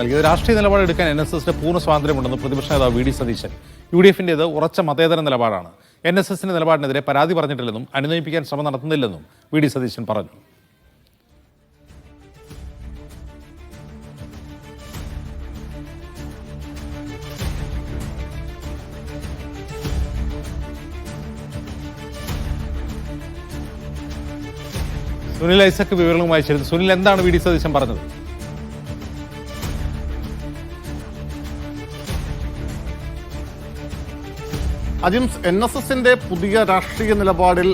രാഷ്ട്രീയ നിലപാടെടുക്കാൻ NSSന്റെ പൂർണ്ണ സ്വാതന്ത്ര്യമുണ്ടെന്ന് പ്രതിപക്ഷ നേതാവ് വി ഡി സതീശൻ. UDFന്റേത് ഉറച്ച മതേതര നിലപാടാണ്. NSSന്റെ നിലപാടിനെതിരെ പരാതി പറഞ്ഞിട്ടില്ലെന്നും അനുനയിപ്പിക്കാൻ ശ്രമം നടത്തുന്നില്ലെന്നും വി ഡി സതീശൻ പറഞ്ഞു. സുനിൽ ഐസക് വിവരങ്ങളുമായി ചേരുന്നു. സുനിൽ, എന്താണ് വി ഡി സതീശൻ പറഞ്ഞത്? അജിംസ്, NSSന്റെ പുതിയ രാഷ്ട്രീയ നിലപാടിൽ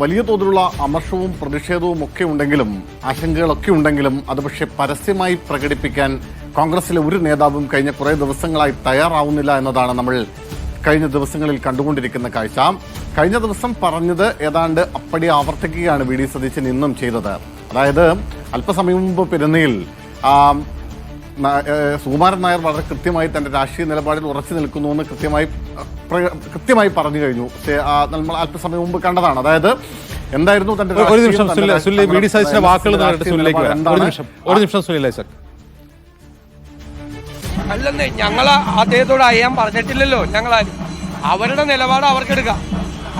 വലിയ തോതിലുള്ള അമർഷവും പ്രതിഷേധവും ഒക്കെ ഉണ്ടെങ്കിലും ആശങ്കകളൊക്കെ ഉണ്ടെങ്കിലും അത് പക്ഷേ പരസ്യമായി പ്രകടിപ്പിക്കാൻ കോൺഗ്രസിലെ ഒരു നേതാവും കഴിഞ്ഞ കുറേ ദിവസങ്ങളായി തയ്യാറാവുന്നില്ല എന്നതാണ് നമ്മൾ കഴിഞ്ഞ ദിവസങ്ങളിൽ കണ്ടുകൊണ്ടിരിക്കുന്ന കാഴ്ച. കഴിഞ്ഞ ദിവസം പറഞ്ഞത് ഏതാണ്ട് അപ്പടി ആവർത്തിക്കുകയാണ് വി ഡി സതീശൻ ഇന്നും ചെയ്തത്. അതായത് അല്പസമയം മുമ്പ് പെരുന്നയിൽ സുകുമാരൻ നായർ വളരെ കൃത്യമായി തന്റെ രാഷ്ട്രീയ നിലപാടിൽ ഉറച്ചു നിൽക്കുന്നു എന്ന് കൃത്യമായി പറഞ്ഞു കഴിഞ്ഞു. നമ്മൾ അല്പസമയം മുമ്പ് കണ്ടതാണ്. അതായത് എന്തായിരുന്നു തന്റെ അല്ലെന്നേ, ഞങ്ങൾ അദ്ദേഹത്തോട് അറിയാൻ പറഞ്ഞിട്ടില്ലല്ലോ. ഞങ്ങളാരും അവരുടെ നിലപാട് അവർക്കെടുക്കാം.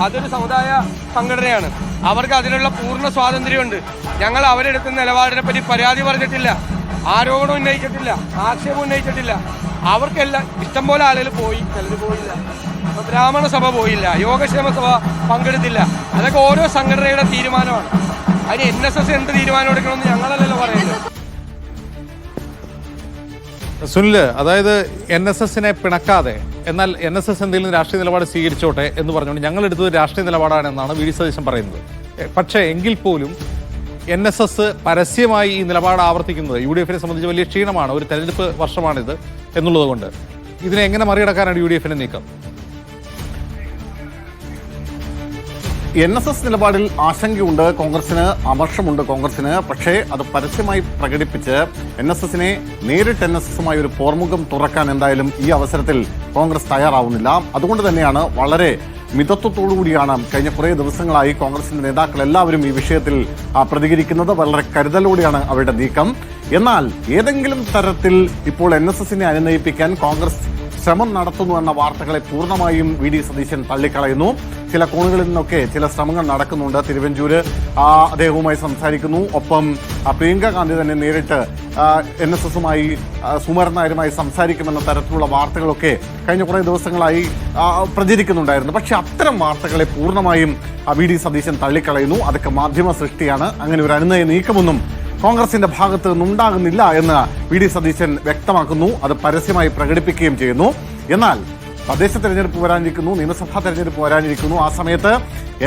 അതൊരു സമുദായ സംഘടനയാണ്, അവർക്ക് അതിനുള്ള പൂർണ്ണ സ്വാതന്ത്ര്യമുണ്ട്. ഞങ്ങൾ അവരെടുക്കുന്ന നിലപാടിനെ പറ്റി പരാതി പറഞ്ഞിട്ടില്ല, ആരോപണം ഉന്നയിച്ചിട്ടില്ല, ആക്ഷേപം ഉന്നയിച്ചിട്ടില്ല. അവർക്കെല്ലാം ഇഷ്ടംപോലെ ആളുകൾ പോയി, ചിലർ പോയില്ല. ബ്രാഹ്മണ സഭ പോയില്ല, യോഗക്ഷേമ സഭ പങ്കെടുത്തില്ല. അതൊക്കെ ഓരോ സംഘടനയുടെ തീരുമാനമാണ്. അതിന് NSS എന്ത് തീരുമാനം എടുക്കണമെന്ന് ഞങ്ങളല്ലല്ലോ പറയുന്നത്. സുനിൽ, അതായത് NSSനെ പിണക്കാതെ എന്നാൽ NSS എന്തെങ്കിലും രാഷ്ട്രീയ നിലപാട് സ്വീകരിച്ചോട്ടെ എന്ന് പറഞ്ഞുകൊണ്ട് ഞങ്ങൾ എടുത്തത് രാഷ്ട്രീയ നിലപാടാണെന്നാണ് വി ഡി സതീശൻ പറയുന്നത്. പക്ഷേ എങ്കിൽ പോലും NSS പരസ്യമായി ഈ നിലപാട് ആവർത്തിക്കുന്നത് UDFനെ സംബന്ധിച്ച് വലിയ ക്ഷീണമാണ്. ഒരു തെരഞ്ഞെടുപ്പ് വർഷമാണിത് എന്നുള്ളത് കൊണ്ട് ഇതിനെ എങ്ങനെ മറികടക്കാനാണ് UDFന്റെ നീക്കം? NSS നിലപാടിൽ ആശങ്കയുണ്ട് കോൺഗ്രസിന്, അമർഷമുണ്ട് കോൺഗ്രസിന്. പക്ഷേ അത് പരസ്യമായി പ്രകടിപ്പിച്ച് NSSനെ നേരിട്ട് NSSുമായി ഒരു പോർമുഖം തുറക്കാൻ എന്തായാലും ഈ അവസരത്തിൽ കോൺഗ്രസ് തയ്യാറാവുന്നില്ല. അതുകൊണ്ട് തന്നെയാണ് വളരെ മിതത്വത്തോടുകൂടിയാണ് കഴിഞ്ഞ കുറേ ദിവസങ്ങളായി കോൺഗ്രസിന്റെ നേതാക്കൾ എല്ലാവരും ഈ വിഷയത്തിൽ പ്രതികരിക്കുന്നത്. വളരെ കരുതലോടെയാണ് അവരുടെ നീക്കം. എന്നാൽ ഏതെങ്കിലും തരത്തിൽ ഇപ്പോൾ NSSനെ അനുനയിപ്പിക്കാൻ കോൺഗ്രസ് ശ്രമം നടത്തുന്നു എന്ന വാർത്തകളെ പൂർണ്ണമായും വി ഡി സതീശൻ തള്ളിക്കളയുന്നു. ചില കോണുകളിൽ നിന്നൊക്കെ ചില ശ്രമങ്ങൾ നടക്കുന്നുണ്ട്. തിരുവഞ്ചൂര് അദ്ദേഹവുമായി സംസാരിക്കുന്നു. ഒപ്പം പ്രിയങ്ക ഗാന്ധി തന്നെ നേരിട്ട് NSSുമായി സുകുമാരൻ നായരുമായി സംസാരിക്കുമെന്ന തരത്തിലുള്ള വാർത്തകളൊക്കെ കഴിഞ്ഞ കുറേ ദിവസങ്ങളായി പ്രചരിക്കുന്നുണ്ടായിരുന്നു. പക്ഷെ അത്തരം വാർത്തകളെ പൂർണ്ണമായും വി ഡി സതീശൻ തള്ളിക്കളയുന്നു. അതൊക്കെ മാധ്യമ സൃഷ്ടിയാണ്. അങ്ങനെ ഒരു അനുനയ നീക്കമൊന്നും കോൺഗ്രസിന്റെ ഭാഗത്ത് നിന്നുണ്ടാകുന്നില്ല എന്ന് വി ഡി സതീശൻ വ്യക്തമാക്കുന്നു. അത് പരസ്യമായി പ്രകടിപ്പിക്കുകയും ചെയ്യുന്നു. എന്നാൽ തദ്ദേശ തെരഞ്ഞെടുപ്പ് വരാനിരിക്കുന്നു, നിയമസഭാ തെരഞ്ഞെടുപ്പ് വരാനിരിക്കുന്നു. ആ സമയത്ത്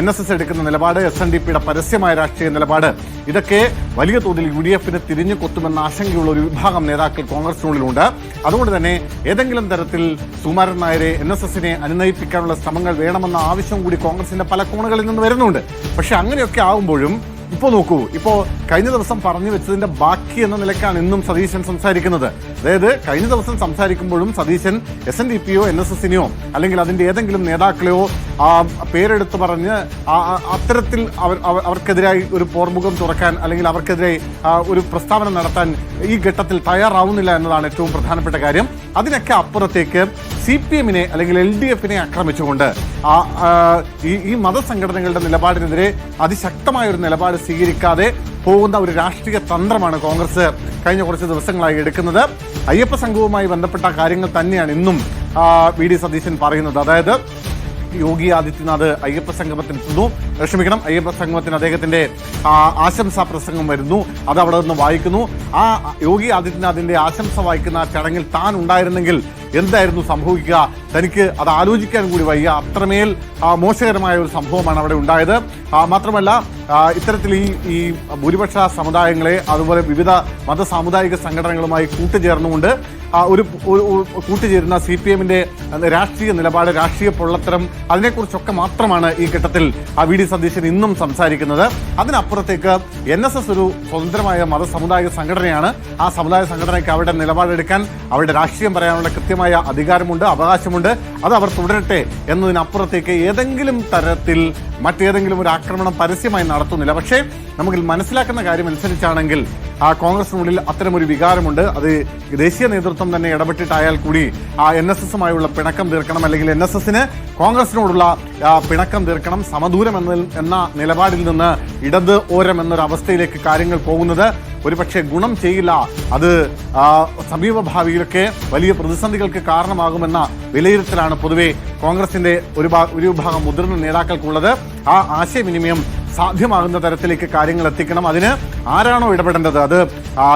NSS എടുക്കുന്ന നിലപാട്, SNDPയുടെ പരസ്യമായ രാഷ്ട്രീയ നിലപാട്, ഇതൊക്കെ വലിയ തോതിൽ UDFന് തിരിഞ്ഞു കൊത്തുമെന്ന ആശങ്കയുള്ള ഒരു വിഭാഗം നേതാക്കൾ കോൺഗ്രസിനുള്ളിലുണ്ട്. അതുകൊണ്ട് തന്നെ ഏതെങ്കിലും തരത്തിൽ സുകുമാരൻ നായരെ NSSനെ അനുനയിപ്പിക്കാനുള്ള ശ്രമങ്ങൾ വേണമെന്ന ആവശ്യം കൂടി കോൺഗ്രസിന്റെ പല കോണുകളിൽ നിന്ന് വരുന്നുണ്ട്. പക്ഷെ അങ്ങനെയൊക്കെ ആകുമ്പോഴും ഇപ്പോൾ നോക്കൂ, ഇപ്പോൾ കഴിഞ്ഞ ദിവസം പറഞ്ഞു വെച്ചതിന്റെ ബാക്കി എന്ന നിലയ്ക്കാണ് ഇന്നും സതീശൻ സംസാരിക്കുന്നത്. അതായത് കഴിഞ്ഞ ദിവസം സംസാരിക്കുമ്പോഴും സതീശൻ SNDPയോ NSSനെയോ അല്ലെങ്കിൽ അതിന്റെ ഏതെങ്കിലും നേതാക്കളെയോ പേരെടുത്ത് പറഞ്ഞ് അത്തരത്തിൽ അവർക്കെതിരായി ഒരു പോർമുഖം തുറക്കാൻ അല്ലെങ്കിൽ അവർക്കെതിരായി ഒരു പ്രസ്താവന നടത്താൻ ഈ ഘട്ടത്തിൽ തയ്യാറാവുന്നില്ല എന്നതാണ് ഏറ്റവും പ്രധാനപ്പെട്ട കാര്യം. അതിനൊക്കെ അപ്പുറത്തേക്ക് CPMനെ അല്ലെങ്കിൽ LDFനെ ആക്രമിച്ചുകൊണ്ട് ഈ മതസംഘടനകളുടെ നിലപാടിനെതിരെ അതിശക്തമായ ഒരു നിലപാട് സ്വീകരിക്കാതെ പോകുന്ന ഒരു രാഷ്ട്രീയ തന്ത്രമാണ് കോൺഗ്രസ് കഴിഞ്ഞ കുറച്ച് ദിവസങ്ങളായി എടുക്കുന്നത്. അയ്യപ്പ സംഘവുമായി ബന്ധപ്പെട്ട കാര്യങ്ങൾ തന്നെയാണ് ഇന്നും വി ഡി സതീശൻ പറയുന്നത്. അതായത് യോഗി ആദിത്യനാഥ് അയ്യപ്പ സംഗമത്തിന് അദ്ദേഹത്തിന്റെ ആശംസാ പ്രസംഗം വരുന്നു. അത് അവിടെ നിന്ന് വായിക്കുന്നു. ആ യോഗി ആദിത്യനാഥിന്റെ ആശംസ വായിക്കുന്ന ചടങ്ങിൽ താൻ ഉണ്ടായിരുന്നെങ്കിൽ എന്തായിരുന്നു സംഭവിക്കുക, തനിക്ക് അത് ആലോചിക്കാൻ കൂടി വയ്യ. അത്രമേൽ മോശകരമായ ഒരു സംഭവമാണ് അവിടെ ഉണ്ടായത്. മാത്രമല്ല ഇത്തരത്തിൽ ഈ ഭൂരിപക്ഷ സമുദായങ്ങളെ അതുപോലെ വിവിധ മത സാമുദായിക സംഘടനകളുമായി കൂട്ടുചേർന്നുകൊണ്ട് കൂട്ടുചേരുന്ന CPMന്റെ രാഷ്ട്രീയ നിലപാട്, രാഷ്ട്രീയ പൊള്ളത്തരം, അതിനെക്കുറിച്ചൊക്കെ മാത്രമാണ് ഈ ഘട്ടത്തിൽ വി ഡി സതീശൻ ഇന്നും സംസാരിക്കുന്നത്. അതിനപ്പുറത്തേക്ക് NSS ഒരു സ്വതന്ത്രമായ മത സാമുദായിക സംഘടനയാണ്. ആ സമുദായ സംഘടനയ്ക്ക് അവരുടെ നിലപാടെടുക്കാൻ, അവരുടെ രാഷ്ട്രീയം പറയാനുള്ള കൃത്യമായ അധികാരമുണ്ട്, അവകാശമുണ്ട്. അത് അവർ തുടരട്ടെ എന്നതിനപ്പുറത്തേക്ക് ഏതെങ്കിലും തരത്തിൽ മറ്റേതെങ്കിലും ഒരു ആക്രമണം പരസ്യമായി നടത്തുന്നില്ല. പക്ഷേ നമുക്ക് മനസ്സിലാക്കുന്ന കാര്യം അനുസരിച്ചാണെങ്കിൽ ആ കോൺഗ്രസിനുള്ളിൽ അത്തരമൊരു വികാരമുണ്ട്. അത് ദേശീയ നേതൃത്വം തന്നെ ഇടപെട്ടിട്ടായാൽ കൂടി ആ NSSുമായുള്ള പിണക്കം തീർക്കണം, അല്ലെങ്കിൽ NSSന് കോൺഗ്രസിനോടുള്ള പിണക്കം തീർക്കണം. സമദൂരം എന്ന നിലപാടിൽ നിന്ന് ഇടത് ഓരം എന്നൊരു അവസ്ഥയിലേക്ക് കാര്യങ്ങൾ പോകുന്നത് ഒരുപക്ഷെ ഗുണം ചെയ്യില്ല. അത് സമീപ ഭാവിയിലൊക്കെ വലിയ പ്രതിസന്ധികൾക്ക് കാരണമാകുമെന്ന വിലയിരുത്തലാണ് പൊതുവെ കോൺഗ്രസിന്റെ ഒരു വിഭാഗം മുതിർന്ന നേതാക്കൾക്കുള്ളത്. ആ ആശയവിനിമയം സാധ്യമാകുന്ന തരത്തിലേക്ക് കാര്യങ്ങൾ എത്തിക്കണം. അതിന് ആരാണോ ഇടപെടേണ്ടത്, അത്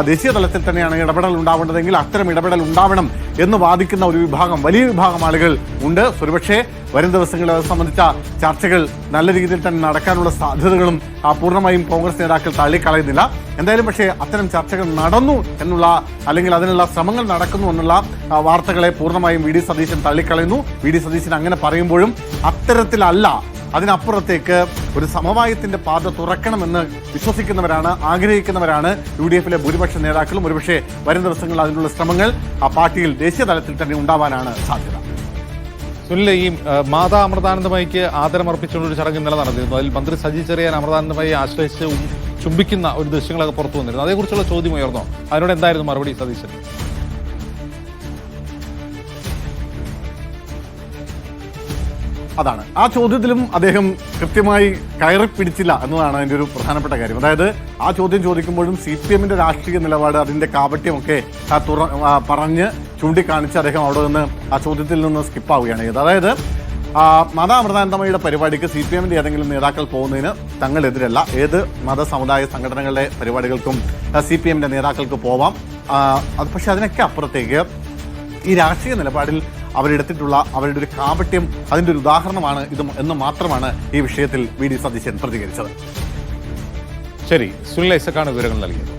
ദേശീയ തലത്തിൽ തന്നെയാണ് ഇടപെടൽ ഉണ്ടാവേണ്ടതെങ്കിൽ അത്തരം ഇടപെടൽ ഉണ്ടാവണം എന്ന് വാദിക്കുന്ന ഒരു വിഭാഗം, വലിയ വിഭാഗം ആളുകൾ ഉണ്ട്. ഒരുപക്ഷെ വരും ദിവസങ്ങളിൽ അത് സംബന്ധിച്ച ചർച്ചകൾ നല്ല രീതിയിൽ തന്നെ നടക്കാനുള്ള സാധ്യതകളും പൂർണ്ണമായും കോൺഗ്രസ് നേതാക്കൾ തള്ളിക്കളയുന്നില്ല. എന്തായാലും പക്ഷേ അത്തരം ചർച്ചകൾ നടന്നു എന്നുള്ള, അല്ലെങ്കിൽ അതിനുള്ള ശ്രമങ്ങൾ നടക്കുന്നു എന്നുള്ള വാർത്തകളെ പൂർണ്ണമായും വി ഡി സതീശൻ തള്ളിക്കളയുന്നു. വി ഡി സതീശൻ അങ്ങനെ പറയുമ്പോഴും അത്തരത്തിലല്ല, അതിനപ്പുറത്തേക്ക് ഒരു സമവായത്തിന്റെ പാത തുറക്കണമെന്ന് വിശ്വസിക്കുന്നവരാണ്, ആഗ്രഹിക്കുന്നവരാണ് UDF-ലെ ഭൂരിപക്ഷ നേതാക്കളും. ഒരുപക്ഷെ വരും ദിവസങ്ങളിൽ അതിനുള്ള ശ്രമങ്ങൾ ആ പാർട്ടിയിൽ ദേശീയ തലത്തിൽ തന്നെ ഉണ്ടാവാനാണ് സാധ്യത. സുനിൽ, ഈ മാതാ അമൃതാനന്ദമയിക്ക് ആദരമർപ്പിച്ചുകൊണ്ടൊരു ചടങ്ങ് ഇന്നലെ നടന്നിരുന്നു. അതിൽ മന്ത്രി സജി ചെറിയാൻ അമൃതാനന്ദമയെ ആശ്രയിച്ച് ചുംബിക്കുന്ന ഒരു ദൃശ്യങ്ങളൊക്കെ പുറത്തു വന്നിരുന്നു. അതേക്കുറിച്ചുള്ള ചോദ്യം ഉയർന്നോ? അതിനോട് എന്തായിരുന്നു മറുപടി സതീശൻ? അതാണ് ആ ചോദ്യത്തിലും അദ്ദേഹം കൃത്യമായി കയറി പിടിച്ചില്ല എന്നതാണ് അതിൻ്റെ ഒരു പ്രധാനപ്പെട്ട കാര്യം. അതായത് ആ ചോദ്യം ചോദിക്കുമ്പോഴും CPM-ന്റെ രാഷ്ട്രീയ നിലപാട്, അതിന്റെ കാപട്യമൊക്കെ പറഞ്ഞ് ചൂണ്ടിക്കാണിച്ച് അദ്ദേഹം അവിടെ നിന്ന് ആ ചോദ്യത്തിൽ നിന്ന് സ്കിപ്പാവുകയാണ് ചെയ്തത്. അതായത് മാതാ അമൃതാനന്ദമയുടെ പരിപാടിക്ക് CPM-ന്റെ ഏതെങ്കിലും നേതാക്കൾ പോകുന്നതിന് തങ്ങളെതിരല്ല. ഏത് മതസമുദായ സംഘടനകളുടെ പരിപാടികൾക്കും CPM-ന്റെ നേതാക്കൾക്ക് പോവാം. അത് പക്ഷെ അതിനൊക്കെ അപ്പുറത്തേക്ക് ഈ രാഷ്ട്രീയ നിലപാടിൽ അവരെടുത്തിട്ടുള്ള അവരുടെ ഒരു കാപട്യം അതിന്റെ ഒരു ഉദാഹരണമാണ് ഇത് എന്ന് മാത്രമാണ് ഈ വിഷയത്തിൽ വി ഡി സതീശൻ പ്രതികരിച്ചത്. ശരി, സുനിൽ ഐസക്കാണ് വിവരങ്ങൾ നൽകിയത്.